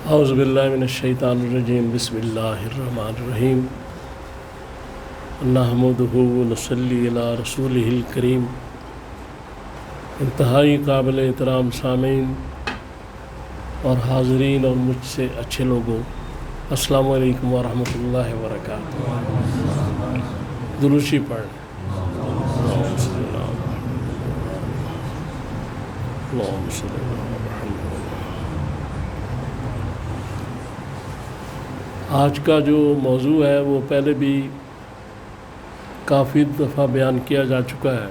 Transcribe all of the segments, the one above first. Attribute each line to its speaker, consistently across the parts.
Speaker 1: اعوذ باللہ من الشیطان الرجیم بسم اللہ الرحمن الرحیم نحمدہ ونصلی علی رسولہ الکریم۔ انتہائی قابل احترام سامعین اور حاضرین اور مجھ سے اچھے لوگوں، السلام علیکم ورحمۃ اللہ وبرکاتہ۔ دروشی پڑھ اللہم صلی اللہ علیہ وسلم۔ آج کا جو موضوع ہے وہ پہلے بھی کافی دفعہ بیان کیا جا چکا ہے،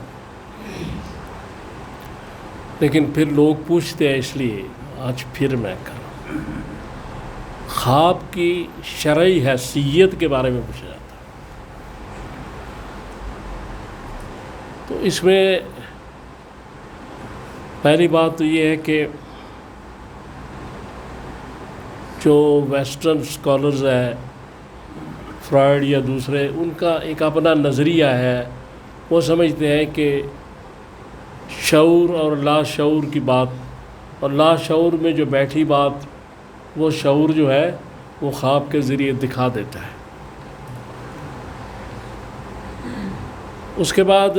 Speaker 1: لیکن پھر لوگ پوچھتے ہیں، اس لیے آج پھر میں کر رہا ہوں۔ خواب کی شرعی حیثیت کے بارے میں پوچھا جاتا ہے، تو اس میں پہلی بات تو یہ ہے کہ جو ویسٹرن اسکالرز ہیں، فرائیڈ یا دوسرے، ان کا ایک اپنا نظریہ ہے۔ وہ سمجھتے ہیں کہ شعور اور لاشعور کی بات، اور لاشعور میں جو بیٹھی بات، وہ شعور جو ہے وہ خواب کے ذریعے دکھا دیتا ہے۔ اس کے بعد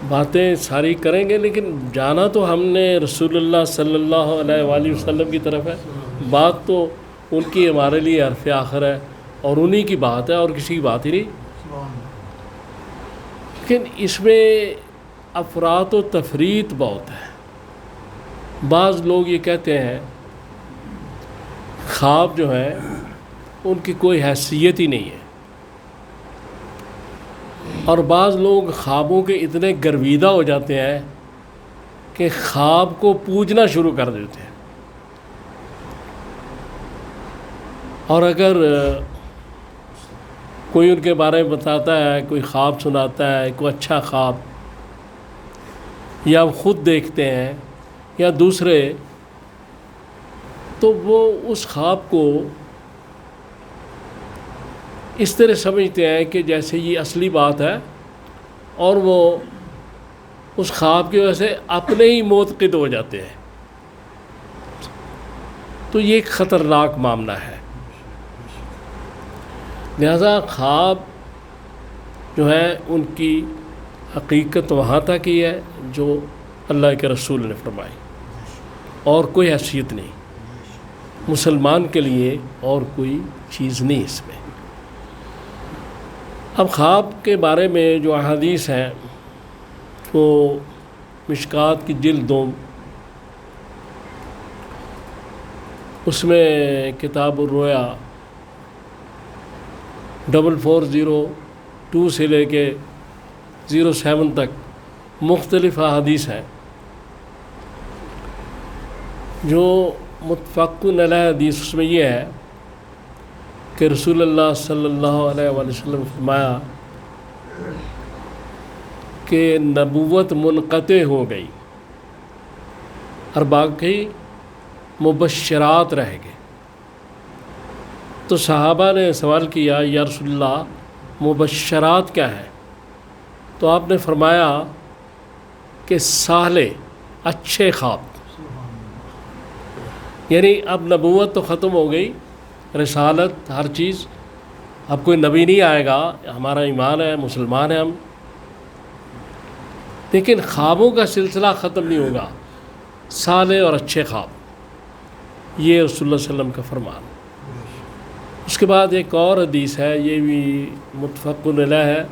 Speaker 1: باتیں ساری کریں گے، لیکن جانا تو ہم نے رسول اللہ صلی اللہ علیہ وآلہ وسلم کی طرف ہے۔ بات تو ان کی ہمارے لیے حرف آخر ہے، اور انہی کی بات ہے، اور کسی کی بات ہی نہیں۔ لیکن اس میں افراط و تفریط بہت ہے۔ بعض لوگ یہ کہتے ہیں خواب جو ہے ان کی کوئی حیثیت ہی نہیں ہے، اور بعض لوگ خوابوں کے اتنے گرویدہ ہو جاتے ہیں کہ خواب کو پوجنا شروع کر دیتے ہیں۔ اور اگر کوئی ان کے بارے میں بتاتا ہے، کوئی خواب سناتا ہے، کوئی اچھا خواب، یا خود دیکھتے ہیں یا دوسرے، تو وہ اس خواب کو اس طرح سمجھتے ہیں کہ جیسے یہ اصلی بات ہے، اور وہ اس خواب کی وجہ سے اپنے ہی معتقد ہو جاتے ہیں۔ تو یہ ایک خطرناک معاملہ ہے۔ لہذا خواب جو ہے ان کی حقیقت وہاں تک ہی ہے جو اللہ کے رسول نے فرمائی، اور کوئی حیثیت نہیں مسلمان کے لیے، اور کوئی چیز نہیں اس میں۔ اب خواب کے بارے میں جو احادیث ہیں وہ مشکات کی جلد 2، اس میں کتاب الرؤیا 4402 سے لے کے 07 تک مختلف احادیث ہیں۔ جو متفقن علیہ حدیث اس میں یہ ہے کہ رسول اللہ صلی اللہ علیہ وآلہ وسلم نے فرمایا کہ نبوت منقطع ہو گئی اور باقی مبشرات رہ گئے۔ تو صحابہ نے سوال کیا، یا رسول اللہ مبشرات کیا ہے؟ تو آپ نے فرمایا کہ صالح اچھے خواب، یعنی اب نبوت تو ختم ہو گئی، رسالت ہر چیز، اب کوئی نبی نہیں آئے گا، ہمارا ایمان ہے، مسلمان ہیں ہم، لیکن خوابوں کا سلسلہ ختم نہیں ہوگا، صالح اور اچھے خواب، یہ رسول اللہ صلی اللہ علیہ وسلم کا فرمان۔ اس کے بعد ایک اور حدیث ہے، یہ بھی متفقن علیہ ہے،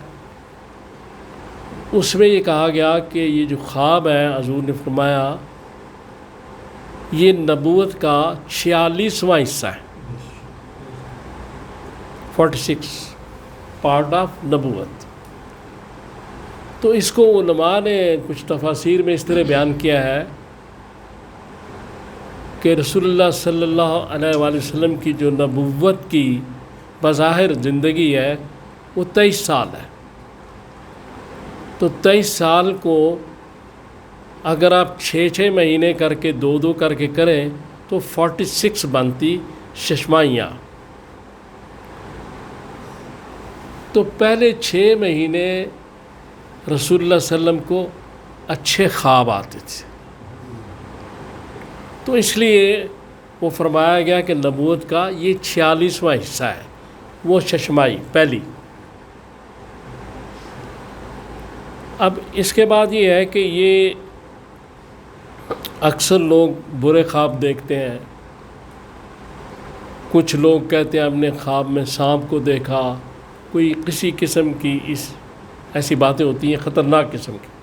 Speaker 1: اس میں یہ کہا گیا کہ یہ جو خواب ہے، حضور نے فرمایا یہ نبوت کا 46واں حصہ ہے، 46 پارٹ آف نبوت۔ تو اس کو علماء نے کچھ تفاسیر میں اس طرح بیان کیا ہے کہ رسول اللہ صلی اللہ علیہ وآلہ وسلم کی جو نبوت کی بظاہر زندگی ہے وہ 23 سال ہے۔ تو 23 سال کو اگر آپ 6 مہینے کر کے 2 کر کے کریں تو 46 بنتی ششماہیاں۔ تو پہلے 6 مہینے رسول اللہ صلی اللہ علیہ وسلم کو اچھے خواب آتے تھے، تو اس لیے وہ فرمایا گیا کہ نبوت کا یہ 46واں حصہ ہے، وہ ششمائی پہلی۔ اب اس کے بعد یہ ہے کہ یہ اکثر لوگ برے خواب دیکھتے ہیں، کچھ لوگ کہتے ہیں ہم نے خواب میں سانپ کو دیکھا، کوئی کسی قسم کی ایسی باتیں ہوتی ہیں خطرناک قسم کی۔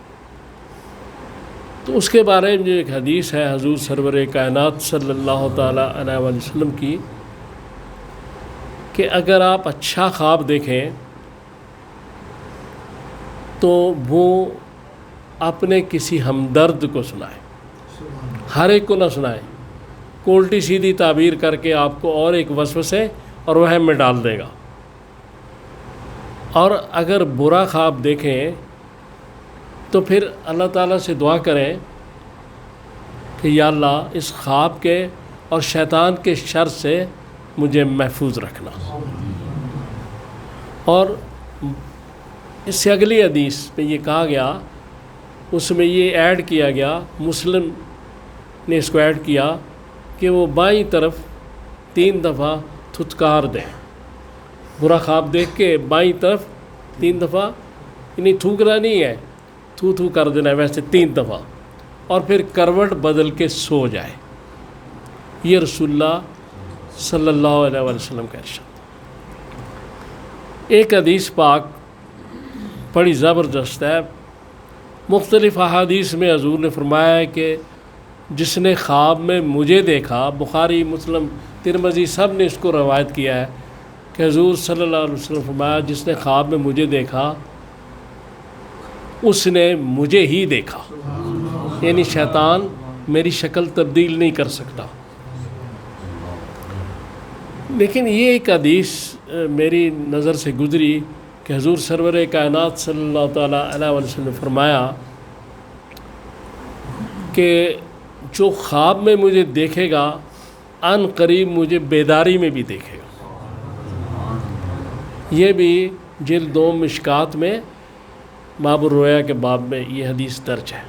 Speaker 1: تو اس کے بارے میں جو ایک حدیث ہے حضور سرور کائنات صلی اللہ تعالیٰ علیہ وآلہ وسلم کی، کہ اگر آپ اچھا خواب دیکھیں تو وہ اپنے کسی ہمدرد کو سنائیں، ہر ایک کو نہ سنائیں، الٹی سیدھی تعبیر کر کے آپ کو اور ایک وسوسے اور وہم میں ڈال دے گا۔ اور اگر برا خواب دیکھیں تو پھر اللہ تعالیٰ سے دعا کریں کہ یا اللہ اس خواب کے اور شیطان کے شر سے مجھے محفوظ رکھنا۔ اور اس سے اگلی حدیث میں یہ کہا گیا، اس میں یہ ایڈ کیا گیا، مسلم نے اس کو ایڈ کیا کہ وہ بائیں طرف 3 دفعہ تھتکار دیں۔ برا خواب دیکھ کے بائیں طرف 3 دفعہ، یعنی تھوکنا نہیں ہے، تھو کر دینا ہے، ویسے 3 دفعہ، اور پھر کروٹ بدل کے سو جائے۔ یہ رسول اللہ صلی اللہ علیہ وآلہ وسلم کا ارشاد۔ ایک حدیث پاک بڑی زبردست ہے، مختلف احادیث میں حضور نے فرمایا ہے کہ جس نے خواب میں مجھے دیکھا، بخاری مسلم ترمذی سب نے اس کو روایت کیا ہے کہ حضور صلی اللہ علیہ وسلم فرمایا جس نے خواب میں مجھے دیکھا اس نے مجھے ہی دیکھا، یعنی شیطان میری شکل تبدیل نہیں کر سکتا۔ لیکن یہ ایک حدیث میری نظر سے گزری کہ حضور سرور کائنات صلی اللہ تعالیٰ علیہ وسلم نے فرمایا کہ جو خواب میں مجھے دیکھے گا عن قریب مجھے بیداری میں بھی دیکھے گا۔ یہ بھی جلد 2 مشکات میں باب الرؤیا کے باب میں یہ حدیث درج ہے۔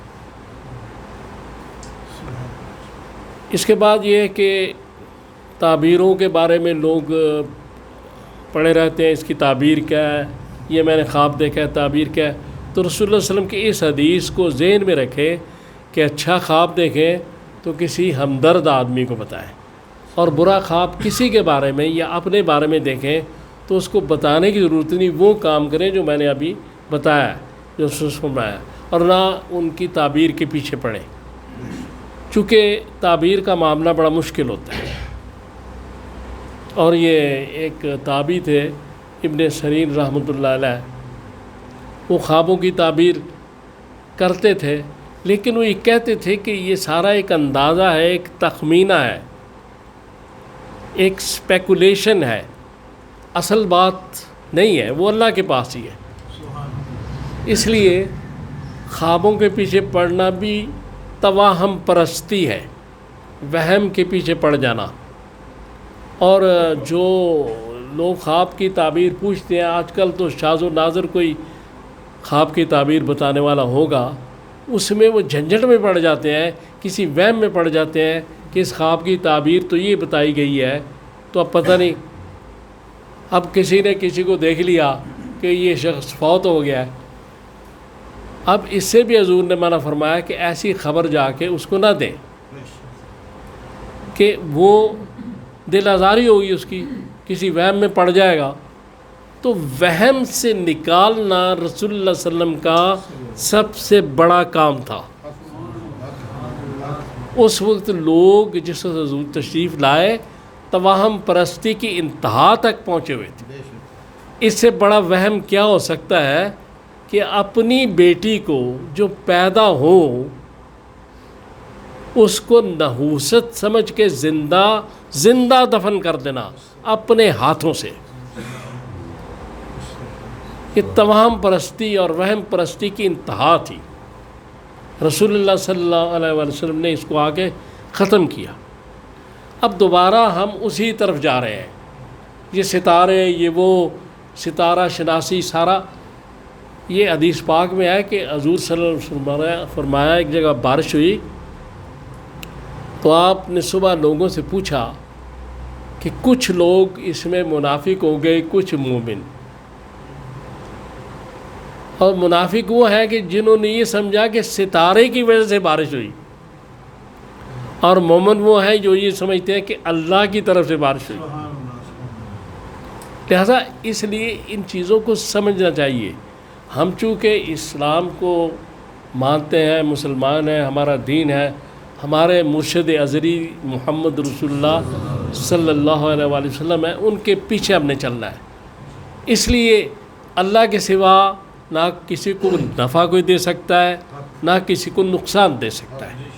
Speaker 1: اس کے بعد یہ ہے کہ تعبیروں کے بارے میں لوگ پڑھے رہتے ہیں، اس کی تعبیر کیا ہے، یہ میں نے خواب دیکھا ہے، تعبیر کیا ہے۔ تو رسول اللہ صلی اللہ علیہ وسلم کی اس حدیث کو ذہن میں رکھیں کہ اچھا خواب دیکھیں تو کسی ہمدرد آدمی کو بتائیں، اور برا خواب کسی کے بارے میں یا اپنے بارے میں دیکھیں تو اس کو بتانے کی ضرورت نہیں، وہ کام کریں جو میں نے ابھی بتایا ہے، جو فرمایا، اور نہ ان کی تعبیر کے پیچھے پڑیں، چونکہ تعبیر کا معاملہ بڑا مشکل ہوتا ہے۔ اور یہ ایک تابعی تھے ابن سیرین رحمۃ اللہ علیہ، وہ خوابوں کی تعبیر کرتے تھے، لیکن وہ یہ کہتے تھے کہ یہ سارا ایک اندازہ ہے، ایک تخمینہ ہے، ایک اسپیکولیشن ہے، اصل بات نہیں ہے، وہ اللہ کے پاس ہی ہے۔ اس لیے خوابوں کے پیچھے پڑنا بھی توہم پرستی ہے، وہم کے پیچھے پڑ جانا۔ اور جو لوگ خواب کی تعبیر پوچھتے ہیں، آج کل تو شاذ و نادر کوئی خواب کی تعبیر بتانے والا ہوگا، اس میں وہ جھنجھٹ میں پڑ جاتے ہیں، کسی وہم میں پڑ جاتے ہیں کہ اس خواب کی تعبیر تو یہ بتائی گئی ہے، تو اب پتہ نہیں، اب کسی نے کسی کو دیکھ لیا کہ یہ شخص فوت ہو گیا ہے، اب اس سے بھی حضور نے منع فرمایا کہ ایسی خبر جا کے اس کو نہ دیں، کہ وہ دل آزاری ہوگی اس کی، کسی وہم میں پڑ جائے گا۔ تو وہم سے نکالنا رسول اللہ صلی اللہ علیہ وسلم کا سب سے بڑا کام تھا۔ اس وقت لوگ جس وقت حضور تشریف لائے توہم پرستی کی انتہا تک پہنچے ہوئے تھے۔ اس سے بڑا وہم کیا ہو سکتا ہے کہ اپنی بیٹی کو جو پیدا ہو اس کو نحوست سمجھ کے زندہ دفن کر دینا اپنے ہاتھوں سے۔ یہ توہم پرستی اور وہم پرستی کی انتہا تھی۔ رسول اللہ صلی اللہ علیہ وآلہ وسلم نے اس کو آگے ختم کیا۔ اب دوبارہ ہم اسی طرف جا رہے ہیں، یہ ستارے، یہ وہ ستارہ شناسی سارا، یہ حدیث پاک میں ہے کہ حضور صلی اللہ علیہ وسلم فرمایا ایک جگہ بارش ہوئی تو آپ نے صبح لوگوں سے پوچھا کہ کچھ لوگ اس میں منافق ہو گئے، کچھ مومن. اور منافق وہ ہیں کہ جنہوں نے یہ سمجھا کہ ستارے کی وجہ سے بارش ہوئی، اور مومن وہ ہیں جو یہ سمجھتے ہیں کہ اللہ کی طرف سے بارش ہوئی. لہذا اس لیے ان چیزوں کو سمجھنا چاہیے. ہم چونکہ اسلام کو مانتے ہیں، مسلمان ہیں، ہمارا دین ہے، ہمارے مرشد ازلی محمد رسول اللہ صلی اللہ علیہ وآلہ وسلم ہیں، ان کے پیچھے ہم نے چلنا ہے. اس لیے اللہ کے سوا نہ کسی کو نفع کوئی دے سکتا ہے، نہ کسی کو نقصان دے سکتا ہے.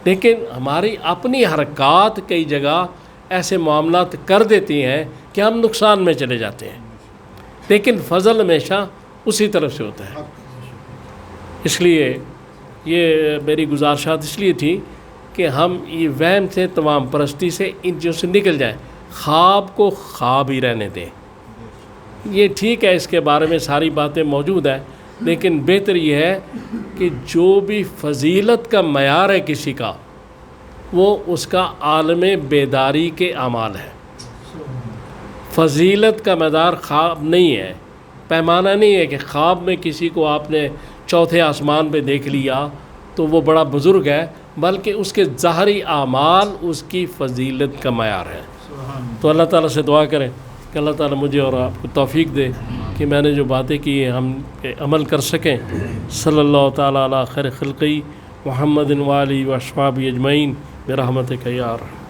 Speaker 1: لیکن ہماری اپنی حرکات کئی جگہ ایسے معاملات کر دیتی ہیں کہ ہم نقصان میں چلے جاتے ہیں، لیکن فضل ہمیشہ اسی طرف سے ہوتا ہے. اس لیے یہ میری گزارشات اس لیے تھی کہ ہم یہ وہم سے، تمام پرستی سے، ان چیزوں سے نکل جائیں. خواب کو خواب ہی رہنے دیں. یہ ٹھیک ہے، اس کے بارے میں ساری باتیں موجود ہیں، لیکن بہتر یہ ہے کہ جو بھی فضیلت کا معیار ہے کسی کا، وہ اس کا عالم بیداری کے اعمال ہے. فضیلت کا معیار خواب نہیں ہے، پیمانہ نہیں ہے کہ خواب میں کسی کو آپ نے چوتھے آسمان پہ دیکھ لیا تو وہ بڑا بزرگ ہے، بلکہ اس کے ظاہری اعمال اس کی فضیلت کا معیار ہے. تو اللہ تعالیٰ سے دعا کریں کہ اللہ تعالیٰ مجھے اور آپ کو توفیق دے کہ میں نے جو باتیں کی ہیں ہم پہ عمل کر سکیں. صلی اللہ تعالیٰ علی خیر خلقی محمد و آلہ و اصحابہ اجمعین برحمتک یا ارحم.